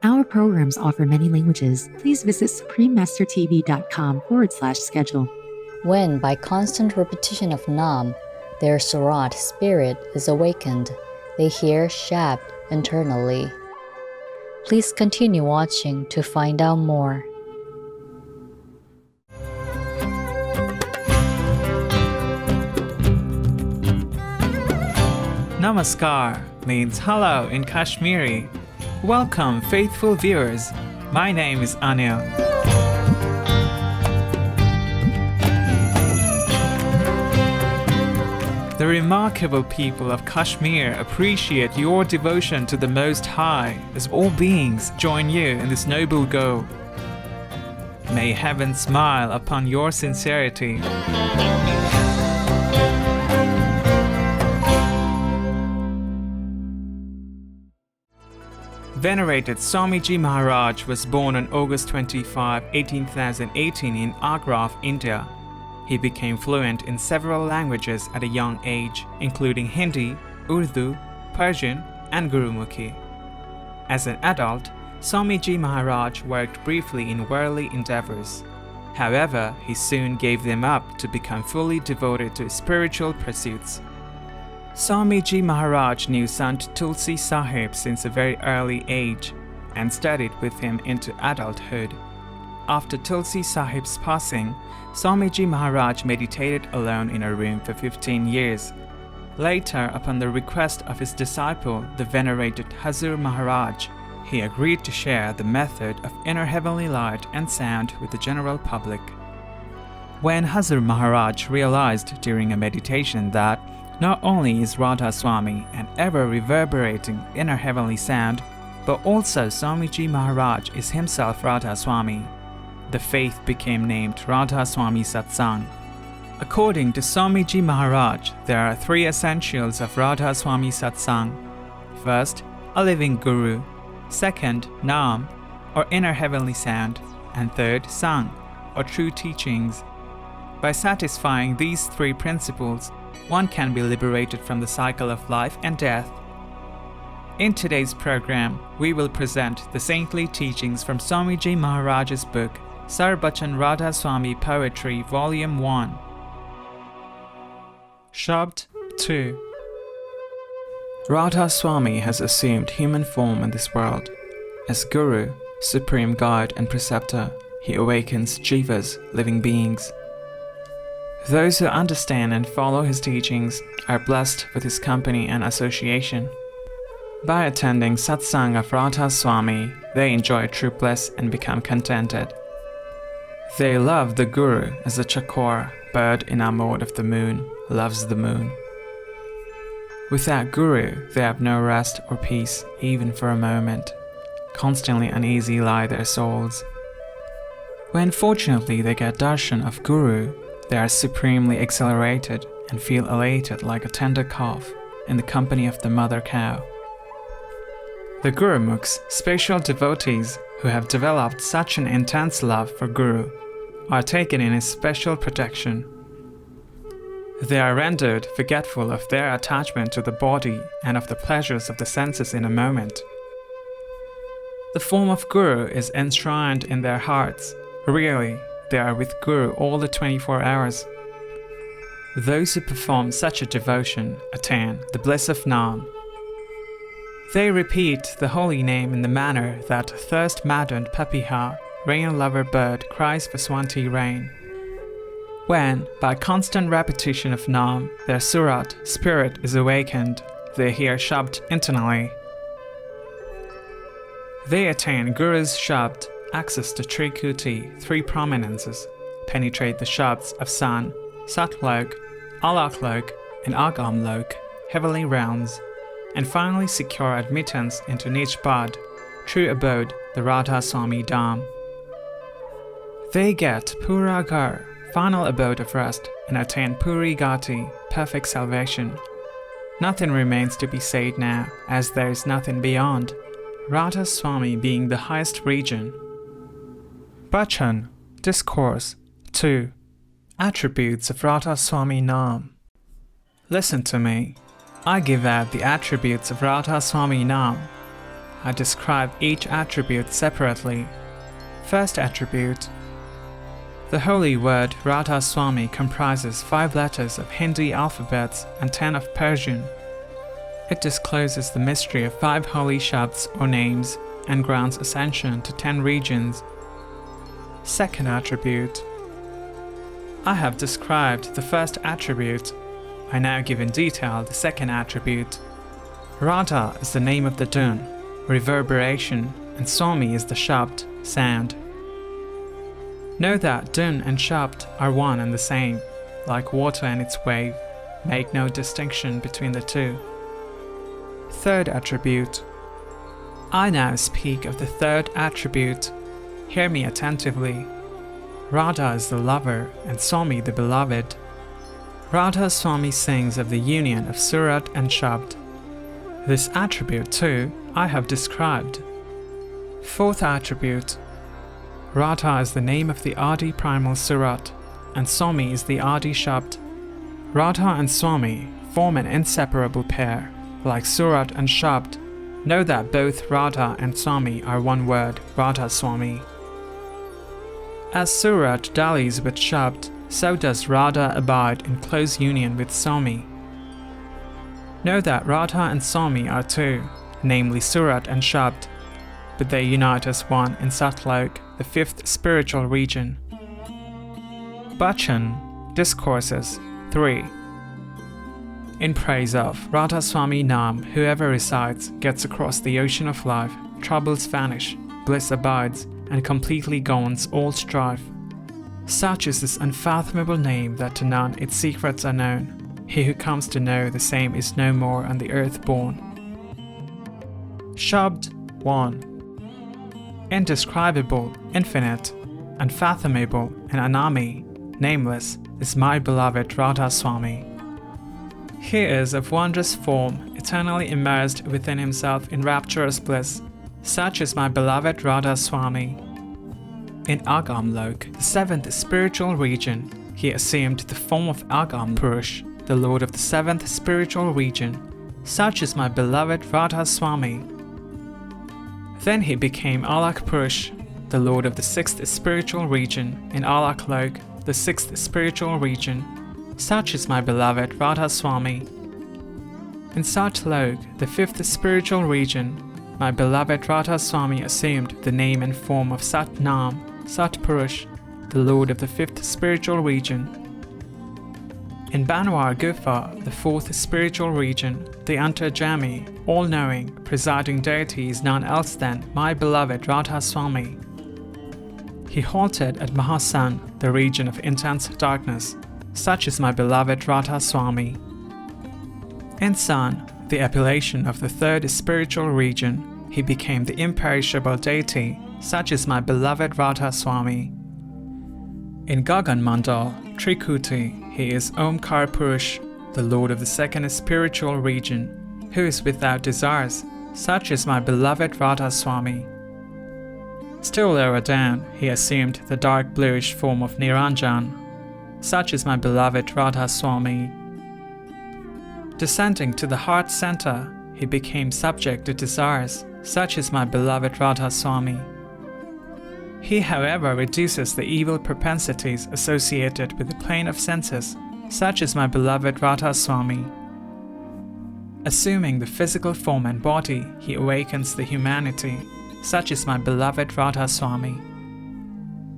Our programs offer many languages. Please visit suprememastertv.com/schedule. When, by constant repetition of Nam, their Surat spirit is awakened, they hear Shabd internally. Please continue watching to find out more. Namaskar means hello in Kashmiri. Welcome, faithful viewers. My name is Anil. The remarkable people of Kashmir appreciate your devotion to the Most High as all beings join you in this noble goal. May heaven smile upon your sincerity. Venerated Soamiji Maharaj was born on August 25, 1818 in Agra, India. He became fluent in several languages at a young age, including Hindi, Urdu, Persian, and Gurumukhi. As an adult, Soamiji Maharaj worked briefly in worldly endeavors. However, he soon gave them up to become fully devoted to spiritual pursuits. Soamiji Maharaj knew Sant Tulsi Sahib since a very early age and studied with him into adulthood. After Tulsi Sahib's passing, Soamiji Maharaj meditated alone in a room for 15 years. Later, upon the request of his disciple, the venerated Hazur Maharaj, he agreed to share the method of inner heavenly light and sound with the general public. When Hazur Maharaj realized during a meditation that not only is Radhasoami an ever-reverberating inner heavenly sound, but also Soamiji Maharaj is himself Radhasoami, the faith became named Radhasoami Satsang. According to Soamiji Maharaj, there are three essentials of Radhasoami Satsang. First, a living guru. Second, Nam, or inner heavenly sound. And third, Sang, or true teachings. By satisfying these three principles, one can be liberated from the cycle of life and death. In today's program, we will present the saintly teachings from Soamiji Maharaj's book, Sir Bachan Radhasoami Poetry, Volume 1. Shabd 2. Radhasoami has assumed human form in this world. As Guru, supreme guide and preceptor, he awakens jivas, living beings. Those who understand and follow his teachings are blessed with his company and association. By attending satsang of Radhasoami, they enjoy true bliss and become contented. They love the Guru as the chakor, bird enamored of the moon, loves the moon. Without Guru, they have no rest or peace, even for a moment. Constantly uneasy lie their souls. When fortunately they get darshan of Guru, they are supremely exhilarated and feel elated like a tender calf in the company of the mother cow. The Gurumukhs, special devotees who have developed such an intense love for Guru, are taken in his special protection. They are rendered forgetful of their attachment to the body and of the pleasures of the senses in a moment. The form of Guru is enshrined in their hearts. Really, they are with Guru all the 24 hours. Those who perform such a devotion attain the bliss of Nam. They repeat the holy name in the manner that thirst-maddened papiha, rain-lover bird, cries for swanti rain. When, by constant repetition of Nam, their Surat, spirit, is awakened, they hear Shabd internally. They attain Guru's Shabd, access to Trikuti, three prominences, penetrate the Shabds of San, Satlok, Alaklok, and Agamlok, heavenly realms, and finally secure admittance into Nijpad, true abode, the Radhasoami Dham. They get Puragar, final abode of rest, and attain Puri Gati, perfect salvation. Nothing remains to be said now, as there is nothing beyond, Radhasoami being the highest region. Bachan, Discourse 2. Attributes of Radhasoami Nam. Listen to me. I give out the attributes of Radhasoami Nam. I describe each attribute separately. First attribute. The holy word Radhasoami comprises 5 letters of Hindi alphabets and 10 of Persian. It discloses the mystery of 5 holy shabds or names and grants ascension to 10 regions. Second attribute. I have described the first attribute. I now give in detail the second attribute. Radha is the name of the dun, reverberation, and Swami is the shabd, sound. Know that dun and shabd are one and the same, like water and its wave. Make no distinction between the two. Third attribute. I now speak of the third attribute. Hear me attentively. Radha is the lover and Swami the beloved. Radhasoami sings of the union of Surat and Shabd. This attribute too I have described. Fourth attribute. Radha is the name of the Adi primal Surat and Swami is the Adi Shabd. Radha and Swami form an inseparable pair, like Surat and Shabd. Know that both Radha and Swami are one word, Radhasoami. As Surat dallies with Shabd, so does Radha abide in close union with Swami. Know that Radha and Swami are two, namely Surat and Shabd, but they unite as one in Satlok, the 5th spiritual region. Bachan, Discourses 3. In praise of Radhasoami Nam, whoever recites gets across the ocean of life, troubles vanish, bliss abides, and completely gauns all strife. Such is this unfathomable name that to none its secrets are known. He who comes to know the same is no more on the earth born. Shabd 1. Indescribable, infinite, unfathomable, and anami, nameless, is my beloved Radhasoami. He is of wondrous form, eternally immersed within himself in rapturous bliss. Such is my beloved Radhasoami. In Agamlok, the 7th spiritual region, he assumed the form of Agam Purush, the lord of the 7th spiritual region. Such is my beloved Radhasoami. Then he became Alak Purush, the lord of the 6th spiritual region, in Alak Lok, the 6th spiritual region. Such is my beloved Radhasoami. In Satlok, the 5th spiritual region, my beloved Radhasoami assumed the name and form of Sat Nam, Sat Purush, the lord of the 5th spiritual region. In Banwar Gufa, the 4th spiritual region, the Antarjami, all-knowing, presiding deity is none else than my beloved Radhasoami. He halted at Mahasan, the region of intense darkness. Such is my beloved Radhasoami. In San, the appellation of the 3rd spiritual region, he became the imperishable deity. Such is my beloved Radhasoami. In Gagan Mandal, Trikuti, he is Omkar Purush, the lord of the 2nd spiritual region, who is without desires. Such is my beloved Radhasoami. Still lower down, he assumed the dark bluish form of Niranjan. Such is my beloved Radhasoami. Descending to the heart center, he became subject to desires. Such is my beloved Radhasoami. He, however, reduces the evil propensities associated with the plane of senses. Such is my beloved Radhasoami. Assuming the physical form and body, he awakens the humanity. Such is my beloved Radhasoami.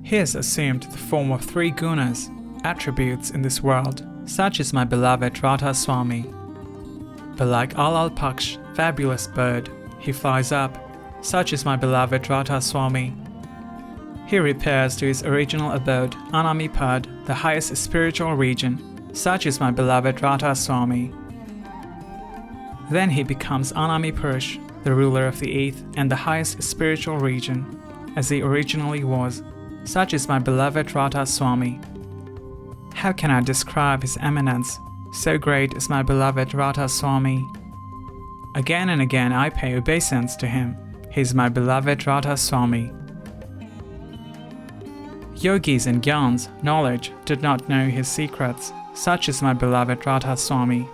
He has assumed the form of 3 gunas, attributes in this world. Such is my beloved Radhasoami. But like Alal Paksh, fabulous bird, he flies up. Such is my beloved Radhasoami. He repairs to his original abode, Anamipad, the highest spiritual region. Such is my beloved Radhasoami. Then he becomes Anami Purush, the ruler of the 8th and the highest spiritual region, as he originally was. Such is my beloved Radhasoami. How can I describe his eminence? So great is my beloved Radhasoami. Again and again I pay obeisance to him. He is my beloved Radhasoami. Yogis and Gyans, knowledge, did not know his secrets. Such is my beloved Radhasoami.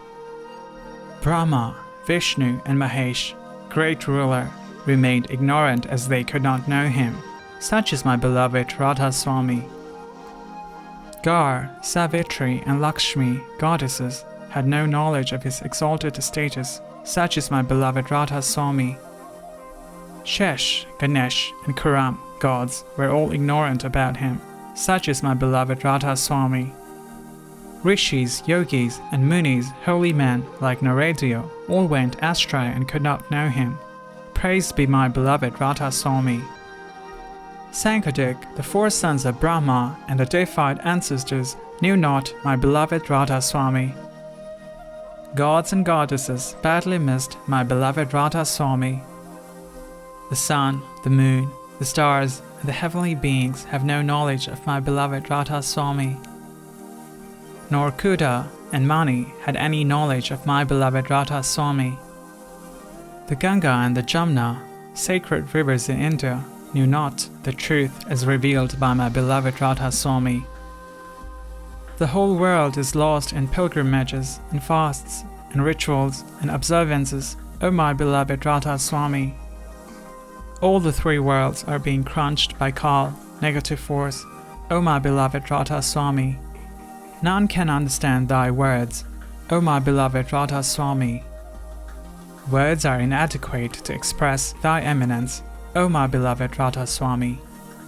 Brahma, Vishnu and Mahesh, great ruler, remained ignorant as they could not know him. Such is my beloved Radhasoami. Gar, Savitri, and Lakshmi, goddesses, had no knowledge of his exalted status. Such is my beloved Radhasoami. Shesh, Ganesh, and Kuram, gods, were all ignorant about him. Such is my beloved Radhasoami. Rishis, yogis, and munis, holy men like Naradiya, all went astray and could not know him. Praised be my beloved Radhasoami. Sankadik, the four sons of Brahma and the deified ancestors, knew not my beloved Radhasoami. Gods and goddesses badly missed my beloved Radhasoami. The sun, the moon, the stars, and the heavenly beings have no knowledge of my beloved Radhasoami. Nor Kuda and Mani had any knowledge of my beloved Radhasoami. The Ganga and the Jamna, sacred rivers in India, knew not the truth as revealed by my beloved Radhasoami. The whole world is lost in pilgrimages and fasts and rituals and observances, O my beloved Radhasoami. All the three worlds are being crunched by Kal, negative force, O my beloved Radhasoami. None can understand thy words, O my beloved Radhasoami. Words are inadequate to express thy eminence, O my beloved Radhasoami.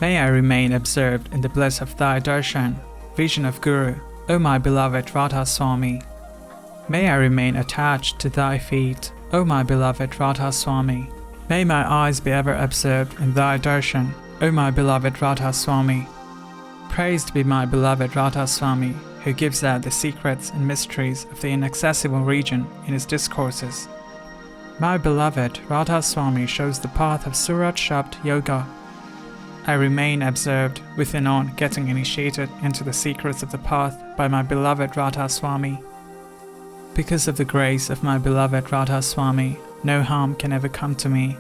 May I remain absorbed in the bliss of thy darshan, vision of Guru, O my beloved Radhasoami. May I remain attached to thy feet, O my beloved Radhasoami. May my eyes be ever absorbed in thy darshan, O my beloved Radhasoami. Praised be my beloved Radhasoami, who gives out the secrets and mysteries of the inaccessible region in his discourses. My beloved Radhasoami shows the path of Surat Shabd Yoga. I remain absorbed within on getting initiated into the secrets of the path by my beloved Radhasoami. Because of the grace of my beloved Radhasoami, no harm can ever come to me.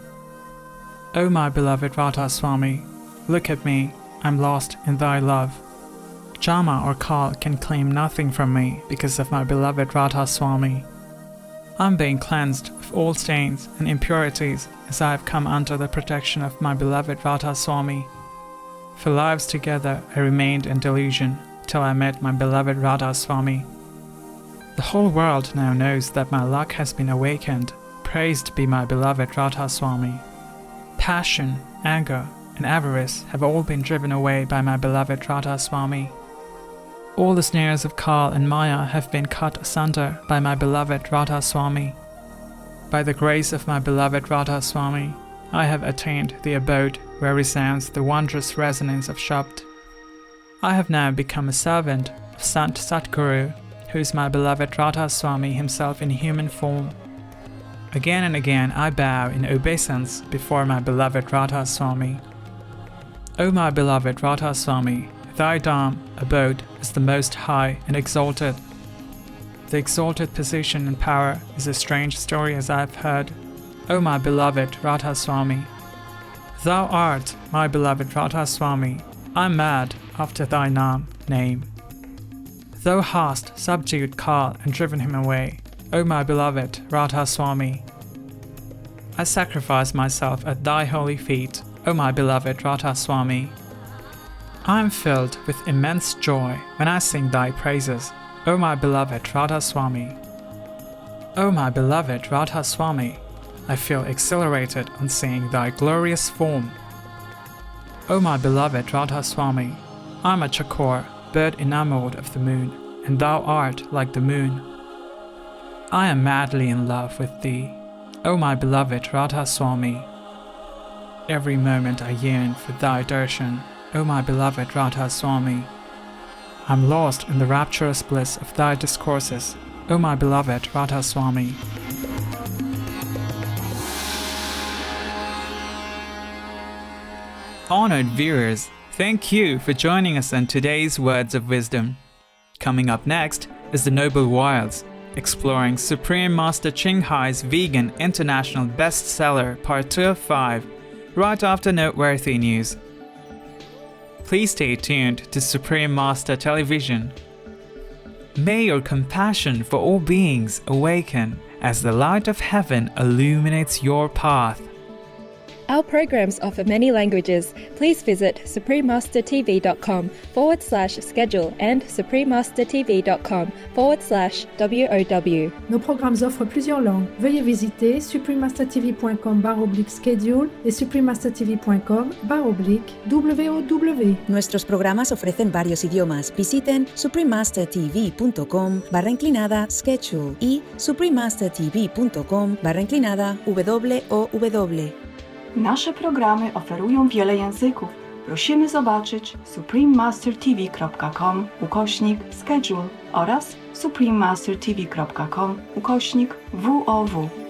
O my beloved Radhasoami, look at me, I'm lost in thy love. Jama or Kal can claim nothing from me because of my beloved Radhasoami. I'm being cleansed of all stains and impurities as I have come under the protection of my beloved Radhasoami. For lives together I remained in delusion till I met my beloved Radhasoami. The whole world now knows that my luck has been awakened. Praised be my beloved Radhasoami. Passion, anger, and avarice have all been driven away by my beloved Radhasoami. All the snares of Kal and Maya have been cut asunder by my beloved Radhasoami. By the grace of my beloved Radhasoami, I have attained the abode where resounds the wondrous resonance of Shabd. I have now become a servant of Sant Satguru, who is my beloved Radhasoami himself in human form. Again and again I bow in obeisance before my beloved Radhasoami. O my beloved Radhasoami, thy Dham, abode, is the most high and exalted. The exalted position and power is a strange story as I have heard. O my beloved Radhasoami. Thou art my beloved Radhasoami. I am mad after thy name. Thou hast subdued Kal and driven him away, O my beloved Radhasoami. I sacrifice myself at thy holy feet, O my beloved Radhasoami. I am filled with immense joy when I sing thy praises, O my beloved Radhasoami. O my beloved Radhasoami, I feel exhilarated on seeing thy glorious form. O my beloved Radhasoami, I am a chakor, bird enamored of the moon, and thou art like the moon. I am madly in love with thee, O my beloved Radhasoami. Every moment I yearn for thy darshan, O my beloved Radhasoami. I am lost in the rapturous bliss of thy discourses, O my beloved Radhasoami. Honored viewers, thank you for joining us on today's Words of Wisdom. Coming up next is The Noble Wilds, exploring Supreme Master Ching Hai's Vegan International Bestseller Part 2 of 5, right after noteworthy news. Please stay tuned to Supreme Master Television. May your compassion for all beings awaken as the light of heaven illuminates your path. Our programs offer many languages. Please visit suprememastertv.com/schedule and suprememastertv.com/WOW. Nos programmes offrent plusieurs langues. Veuillez visiter suprememastertv.com/schedule et suprememastertv.com/WOW. Nuestros programas ofrecen varios idiomas. Visiten suprememastertv.com/schedule y suprememastertv.com/WOW. Nasze programy oferują wiele języków. Prosimy zobaczyć suprememastertv.com/schedule oraz suprememastertv.com/WOW.